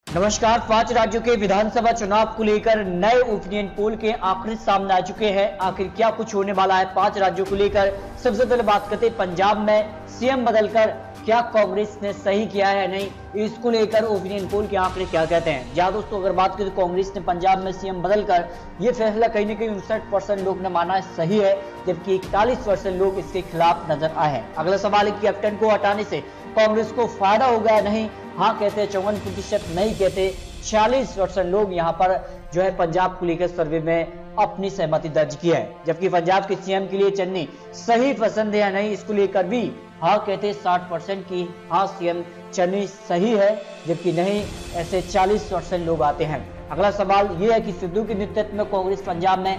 नमस्कार। 5 राज्यों के विधानसभा चुनाव को लेकर नए ओपिनियन पोल के आंकड़े सामने आ चुके हैं। आखिर क्या कुछ होने वाला है 5 राज्यों को लेकर, सबसे पहले बात करते हैं पंजाब में सीएम बदलकर क्या कांग्रेस ने सही किया है या नहीं, इसको लेकर ओपिनियन पोल के आंकड़े क्या कहते हैं। जहां दोस्तों अगर बात करें तो कांग्रेस ने पंजाब में सीएम बदलकर यह फैसला कहीं न कहीं 59% लोग ने माना सही है, जबकि 41% लोग इसके खिलाफ नजर आए हैं। अगला सवाल है कि कैप्टन को हटाने से कांग्रेस को फायदा होगा या नहीं। हाँ कहते हैं 54%, नहीं कहते 46% लोग यहाँ पर जो है पंजाब को लेकर सर्वे में अपनी सहमति दर्ज की है। जबकि पंजाब के सीएम के लिए चन्नी सही पसंद है या नहीं, इसको लेकर भी हाँ कहते 60% की हाँ सीएम चन्नी सही है, जबकि नहीं ऐसे 40% लोग आते हैं। अगला सवाल यह है कि सिद्धू के नेतृत्व में कांग्रेस पंजाब में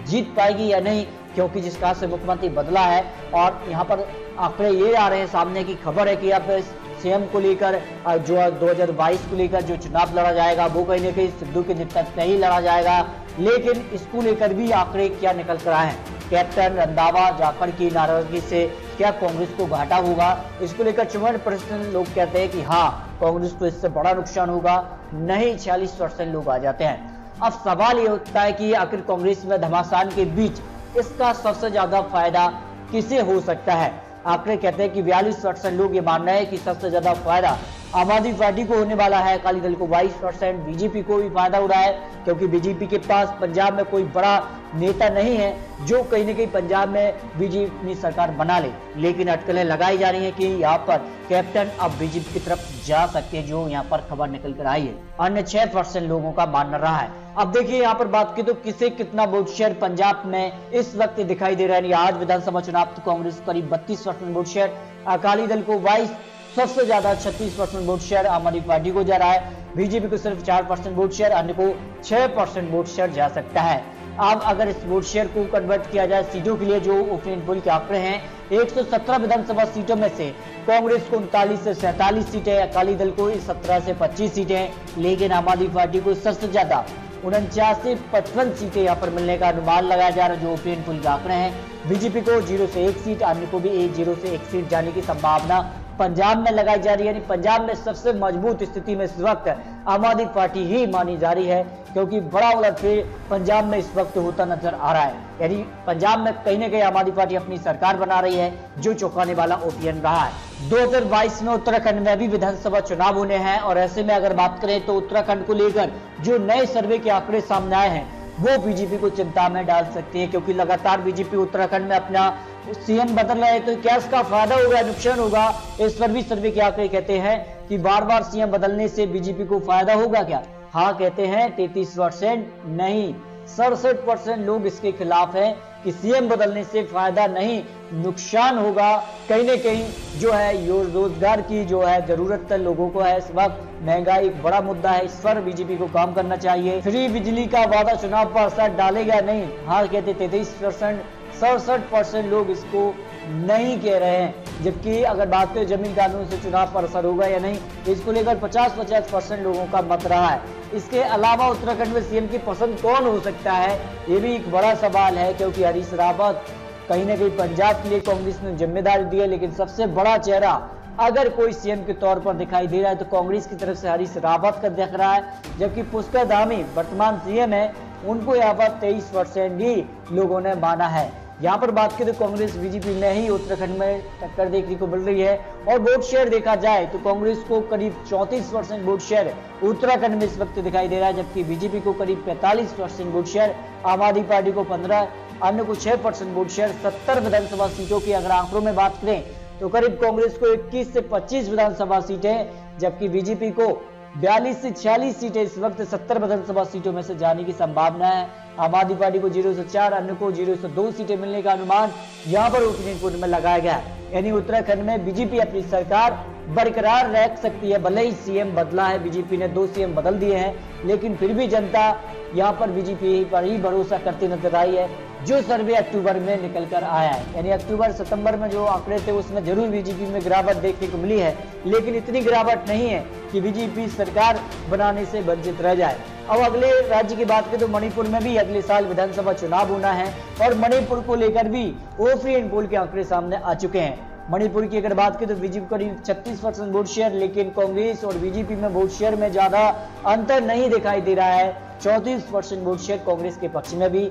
जीत पाएगी या नहीं, क्योंकि जिस कहा से मुख्यमंत्री बदला है और यहाँ पर आंकड़े ये आ रहे हैं सामने की खबर है कि अब सीएम को लेकर जो 2022 को लेकर जो चुनाव लड़ा जाएगा वो कहीं न कहीं सिद्धू के नेतृत्व में ही लड़ा जाएगा। लेकिन इसको लेकर भी आंकड़े क्या निकल कर आए हैं, कैप्टन रंधावा जाखड़ की नाराजगी से क्या कांग्रेस को घाटा होगा, इसको लेकर 54% लोग कहते हैं कि हाँ कांग्रेस को इससे बड़ा नुकसान होगा, नहीं 46% लोग आ जाते हैं। अब सवाल ये उठता है कि आखिर कांग्रेस में घमासान के बीच इसका सबसे ज्यादा फायदा किसे हो सकता है। आंकड़े कहते हैं कि 42% लोग ये मान रहे हैं कि सबसे ज्यादा फायदा आम आदमी पार्टी को होने वाला है, अकाली दल को 22%, बीजेपी को भी फायदा हो रहा है क्योंकि बीजेपी के पास पंजाब में कोई बड़ा नेता नहीं है जो कहीं न कहीं पंजाब में बीजेपी अपनी सरकार बना ले। लेकिन अटकलें लगाई जा रही हैं कि यहाँ पर कैप्टन अब बीजेपी की तरफ जा सकते हैं, जो यहाँ पर खबर निकल कर आई है। अन्य 6% लोगों का मानना रहा है। अब देखिए यहाँ पर बात की तो किसे कितना वोट शेयर पंजाब में इस वक्त दिखाई दे रहा है। आज विधानसभा चुनाव तो कांग्रेस करीब 32% वोट शेयर, अकाली दल को 22, सबसे ज्यादा 36% वोट शेयर आम आदमी पार्टी को जा रहा है, बीजेपी को सिर्फ 4% वोट शेयर, अन्य को 6% वोट शेयर जा सकता है। अब अगर इस वोट शेयर को कन्वर्ट किया जाए सीटों के लिए, जो ओपिनियन पोल के आंकड़े हैं, 117 विधानसभा सीटों में से कांग्रेस को 39 से 47 सीटें, अकाली दल को 17 से 25 सीटें, लेकिन आम आदमी पार्टी को सबसे ज्यादा 49 से 55 सीटें यहाँ पर मिलने का अनुमान लगाया जा रहा है, जो ओपिनियन पोल के आंकड़े हैं। बीजेपी को 0 से 1 सीट, अन्य को भी 0 से 1 सीट जाने की संभावना पंजाब में लगाई जा रही है। यानी पंजाब में सबसे मजबूत स्थिति में इस वक्त आम आदमी पार्टी ही मानी जा रही है, क्योंकि बड़ा उलटफेर पंजाब में इस वक्त होता नजर आ रहा है। यानी पंजाब में कहीं न कहीं आम आदमी पार्टी अपनी सरकार बना रही है, जो चौंकाने वाला ओपिनियन रहा है। 2022 में उत्तराखंड में भी विधानसभा चुनाव होने हैं और ऐसे में अगर बात करें तो उत्तराखंड को लेकर जो नए सर्वे के आंकड़े सामने आए हैं वो बीजेपी को चिंता में डाल सकती है, क्योंकि लगातार बीजेपी उत्तराखंड में अपना सीएम बदल रहे हैं, तो क्या इसका फायदा होगा नुकसान होगा, इस पर भी सर्वे के आंकड़े कहते हैं कि बार बार सीएम बदलने से बीजेपी को फायदा होगा क्या। हाँ कहते हैं 33%, नहीं 67% लोग इसके खिलाफ हैं कि सीएम बदलने से फायदा नहीं नुकसान होगा। कहीं न कहीं जो है रोजगार की जो है जरूरत लोगों को है, इस वक्त महंगाई एक बड़ा मुद्दा है, इस पर बीजेपी को काम करना चाहिए। फ्री बिजली का वादा चुनाव पर असर डालेगा नहीं, हाँ कहते 33%, 67% लोग इसको नहीं कह रहे हैं। जबकि अगर बात करें जमीन कानून से चुनाव पर असर होगा या नहीं, इसको लेकर 50-50% लोगों का मत रहा है। इसके अलावा उत्तराखंड में सीएम की पसंद कौन हो सकता है, ये भी एक बड़ा सवाल है, क्योंकि हरीश रावत कहीं ना कहीं पंजाब के लिए कांग्रेस ने जिम्मेदारी दी है, लेकिन सबसे बड़ा चेहरा अगर कोई सीएम के तौर पर दिखाई दे रहा है तो कांग्रेस की तरफ से हरीश रावत का दिख रहा है। जबकि पुष्कर धामी वर्तमान सीएम है, उनको यहाँ पर 23% ही लोगों ने माना है। यहाँ पर बात करें तो कांग्रेस बीजेपी में ही उत्तराखंड में टक्कर देखने को मिल रही है और वोट शेयर देखा जाए तो कांग्रेस को करीब 34% वोट शेयर उत्तराखंड में इस वक्त दिखाई दे रहा है, जबकि बीजेपी को करीब 45% वोट शेयर, आम आदमी पार्टी को 15, अन्य को 6% वोट शेयर। 70 विधानसभा सीटों की अगर आंकड़ों में बात करें तो करीब कांग्रेस को 21 से 25 विधानसभा सीटें, जबकि बीजेपी को 42 से 46 सीटें इस वक्त 70 विधानसभा सीटों में से जाने की संभावना है। आम आदमी पार्टी को 0 से 4, अन्य को 0 से 2 सीटें मिलने का अनुमान यहाँ पर ओपिनियन पोल में लगाया गया है। यानी उत्तराखंड में बीजेपी अपनी सरकार बरकरार रख सकती है। भले ही सीएम बदला है, बीजेपी ने 2 सीएम बदल दिए हैं, लेकिन फिर भी जनता यहाँ पर बीजेपी पर ही भरोसा करती नजर आई है। जो सर्वे अक्टूबर में निकल कर आया है, यानी अक्टूबर सितंबर में जो आंकड़े थे उसमें जरूर बीजेपी में गिरावट देखने को मिली है, लेकिन इतनी गिरावट नहीं है कि बीजेपी सरकार बनाने से वंचित रह जाए। अब अगले राज्य की बात करें तो मणिपुर में भी अगले साल विधानसभा चुनाव होना है और मणिपुर को लेकर भी ओपिनियन पोल के आंकड़े सामने आ चुके हैं। मणिपुर की अगर बात करें तो बीजेपी करीब 36% वोट शेयर, लेकिन कांग्रेस और बीजेपी में वोट शेयर में ज्यादा अंतर नहीं दिखाई दे रहा है। 34% वोट शेयर कांग्रेस के पक्ष में भी।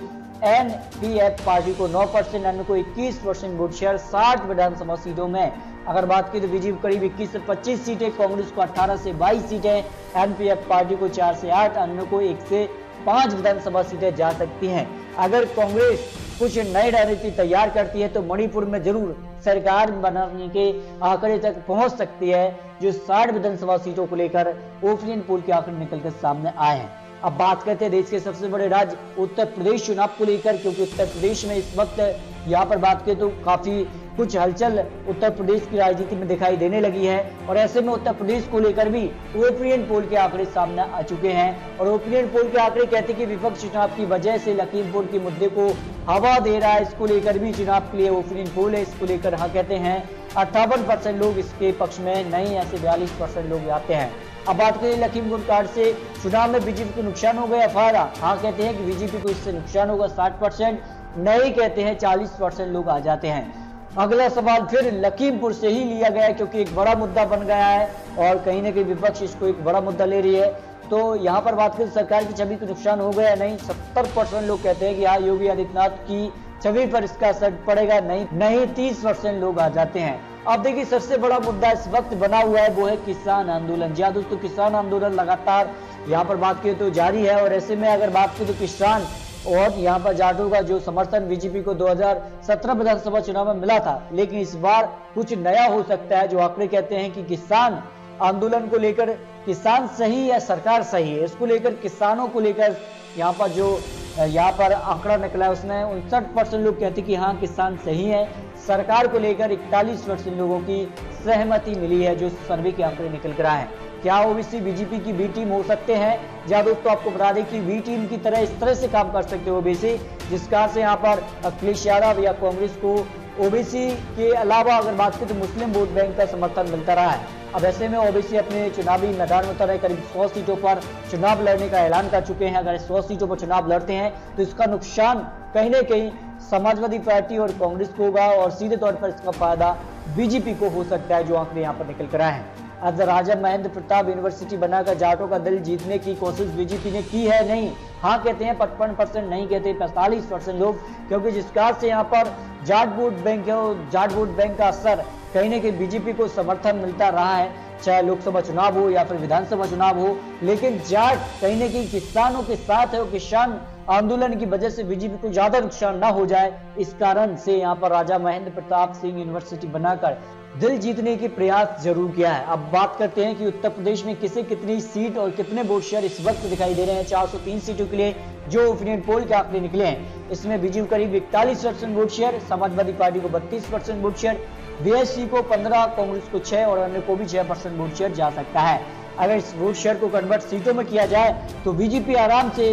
एनपीएफ पार्टी को 9%, अन्य को 21% वोट शेयर 60 विधानसभा सीटों में। अगर बात करें तो बीजेपी करीब 21 से 25 सीटें, कांग्रेस को 18 से 22 सीटें, एनपीएफ पार्टी को 4 से 8, अन्य को 1 से 5 विधानसभा सीटें जा सकती हैं। अगर कांग्रेस कुछ नई रणनीति तैयार करती है तो मणिपुर में जरूर सरकार बनाने के आंकड़े तक पहुंच सकती है, जो 60 विधानसभा सीटों को लेकर ओपिनियन पोल के आंकड़े निकलकर सामने आए हैं। अब बात करते हैं देश के सबसे बड़े राज्य उत्तर प्रदेश चुनाव को लेकर, क्योंकि उत्तर प्रदेश में इस वक्त यहाँ पर बात करें तो काफी कुछ हलचल उत्तर प्रदेश की राजनीति में दिखाई देने लगी है, और ऐसे में उत्तर प्रदेश को लेकर भी ओपिनियन पोल के आंकड़े सामने आ चुके हैं। और ओपिनियन पोल के आंकड़े कहते हैं कि विपक्ष चुनाव की वजह से लखीमपुर के मुद्दे को हवा दे रहा है। इसको लेकर भी चुनाव के लिए ओपिनियन पोल है, इसको लेकर हाँ कहते हैं 58% लोग इसके पक्ष में, नहीं ऐसे 42% लोग आते हैं। अब बात करें लखीमपुर कांड से चुनाव में बीजेपी को नुकसान हो गया फायदा, हाँ कहते हैं कि बीजेपी को इससे नुकसान होगा 60%, नहीं कहते हैं 40% लोग आ जाते हैं। अगला सवाल फिर लखीमपुर से ही लिया गया क्योंकि एक बड़ा मुद्दा बन गया है और कहीं ना कहीं विपक्ष इसको एक बड़ा मुद्दा ले रही है। तो यहाँ पर बात करें सरकार की छवि को नुकसान हो गया, नहीं 70% लोग कहते हैं कि हाँ योगी आदित्यनाथ की छवि पर इसका असर पड़ेगा, नहीं 30% लोग आ जाते हैं। अब देखिए सबसे बड़ा मुद्दा इस वक्त बना हुआ है वो है किसान आंदोलन। जी दोस्तों, किसान आंदोलन लगातार यहाँ पर बात करें तो जारी है, और ऐसे में अगर बात करें तो किसान और यहाँ पर जाटों का जो समर्थन बीजेपी को 2017 विधानसभा चुनाव में मिला था, लेकिन इस बार कुछ नया हो सकता है। जो आंकड़े कहते हैं कि किसान आंदोलन को लेकर किसान सही या सरकार सही है, इसको लेकर किसानों को लेकर यहाँ पर जो यहाँ पर आंकड़ा निकला है उसमें 59% लोग कहते हैं कि हाँ किसान सही है। सरकार को लेकर 41% लोगों की सहमति मिली है, जो सर्वे के आंकड़े निकल कर आए हैं। क्या ओबीसी बीजेपी की बी टीम हो सकते हैं? जहाँ दोस्तों आपको बता दें कि बी टीम की तरह इस तरह से काम कर सकते हो ओबीसी, जिसका से यहाँ पर अखिलेश यादव या कांग्रेस को ओबीसी के अलावा अगर बात करें तो मुस्लिम वोट बैंक का समर्थन मिलता रहा है। अब ऐसे में ओबीसी अपने चुनावी मैदान में उतर करीब 100 सीटों पर चुनाव लड़ने का ऐलान कर चुके हैं। अगर 100 सीटों पर चुनाव लड़ते हैं तो इसका नुकसान कहीं न कहीं समाजवादी पार्टी और कांग्रेस को होगा, और सीधे तौर पर इसका फायदा बीजेपी को हो सकता है, जो आंकड़े यहाँ पर निकल कर आए हैं। आज राजा महेंद्र प्रताप यूनिवर्सिटी बनाकर जाटों का दिल जीतने की कोशिश बीजेपी ने की है, नहीं हाँ कहते हैं 55%, नहीं कहते 45% लोग, क्योंकि जिस कार से यहाँ पर जाट वोट बैंक है, जाट वोट बैंक का असर कहीं ना कहीं बीजेपी को समर्थन मिलता रहा है, चाहे लोकसभा चुनाव हो या फिर विधानसभा चुनाव हो। लेकिन जाट कहीं ना कहीं किसानों के साथ है, और किसान आंदोलन की वजह से बीजेपी को ज्यादा नुकसान ना हो जाए, इस कारण से यहाँ पर राजा महेंद्र प्रताप सिंह यूनिवर्सिटी बनाकर दिल जीतने के प्रयास जरूर किया है। अब बात करते हैं कि उत्तर प्रदेश में किसे कितनी सीट और कितने वोट शेयर इस वक्त दिखाई दे रहे हैं। 403 सीटों के लिए जो ओपिनियन पोल के आंकड़े निकले हैं, इसमें बीजेपी करीब 41% वोट शेयर, समाजवादी पार्टी को 32% वोट शेयर, बीएसपी को 15, कांग्रेस को 6 और अन्य को भी 6% वोट शेयर जा सकता है। अगर इस वोट शेयर को कन्वर्ट सीटों में किया जाए तो बीजेपी आराम से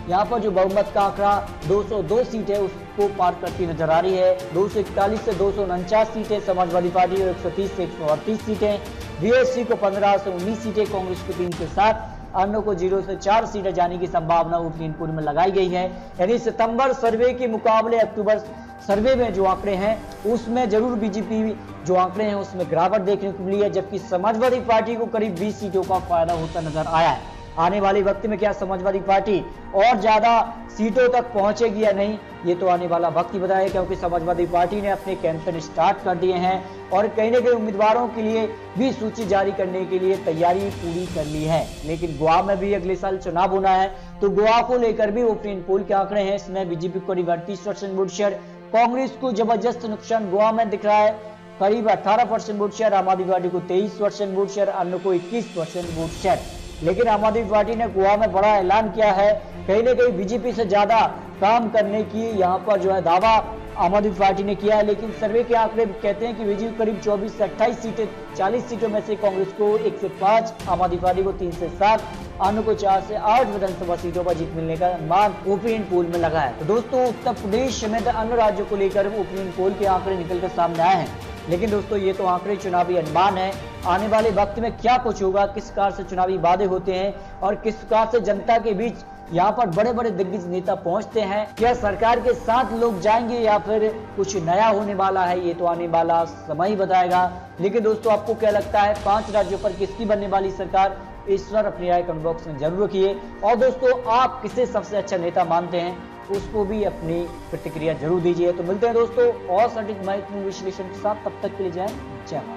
यहाँ पर जो बहुमत का आंकड़ा 202 सीट है उसको पार करती नजर आ रही है। 241 से 249 सीटें समाजवादी पार्टी और 130 से 138 सीटें, बीएसपी को 15 से 19 सीटें, कांग्रेस को 3 से 7, अन्य को 0 से 4 सीटें जाने की संभावना ओपिनियन पोल में लगाई गई है। यानी सितंबर सर्वे के मुकाबले अक्टूबर सर्वे में जो आंकड़े हैं उसमें जरूर बीजेपी जो आंकड़े हैं उसमें गिरावट देखने को मिली है, जबकि समाजवादी पार्टी को करीब 20 सीटों का फायदा होता नजर आया है। आने वाले वक्त में क्या समाजवादी पार्टी और ज्यादा सीटों तक पहुंचेगी या नहीं, ये तो आने वाला वक्त ही बताएगा, क्योंकि समाजवादी पार्टी ने अपने कैंपेन स्टार्ट कर दिए हैं और कहीं न कहीं उम्मीदवारों के लिए भी सूची जारी करने के लिए तैयारी पूरी कर ली है। लेकिन गोवा में भी अगले साल चुनाव होना है, तो गोवा को लेकर भी ओपिनियन पोल के आंकड़े हैं। इसमें बीजेपी को करीब 38% वोट शेयर, कांग्रेस को जबरदस्त नुकसान गोवा में दिख रहा है, करीब 18% वोट शेयर, आम आदमी पार्टी को 23% वोट शेयर, अन्य को 21% वोट शेयर। लेकिन आम आदमी पार्टी ने गोवा में बड़ा ऐलान किया है, कहीं न कहीं बीजेपी से ज्यादा काम करने की यहाँ पर जो है दावा आम आदमी पार्टी ने किया है। लेकिन सर्वे के आंकड़े कहते हैं कि बीजेपी करीब 24 से 28 सीटें, 40 सीटों में से कांग्रेस को 1 से 5, आम आदमी पार्टी को 3 से 7, अन्य को 4 से 8 विधानसभा सीटों पर जीत मिलने का अनुमान ओपिनियन पोल में लगा है। तो दोस्तों उत्तर प्रदेश समेत अन्य राज्यों को लेकर ओपिनियन पोल के आंकड़े निकलकर सामने आए हैं। लेकिन दोस्तों ये तो आंकड़े चुनावी अनुमान है, आने वाले वक्त में क्या कुछ होगा, किस प्रकार से चुनावी वादे होते हैं और किस प्रकार से जनता के बीच यहाँ पर बड़े बड़े दिग्गज नेता पहुंचते हैं, क्या सरकार के साथ लोग जाएंगे या फिर कुछ नया होने वाला है, ये तो आने वाला समय ही बताएगा। लेकिन दोस्तों, आपको क्या लगता है 5 राज्यों पर किसकी बनने वाली सरकार? इस पर अपनी राय कमेंट बॉक्स में जरूर रखिए। और दोस्तों, आप किसे सबसे अच्छा नेता मानते हैं उसको भी अपनी प्रतिक्रिया जरूर दीजिए। तो मिलते हैं दोस्तों और सटीक महत्वपूर्ण विश्लेषण के साथ, तब तक के लिए जय हिंद, जय भारत।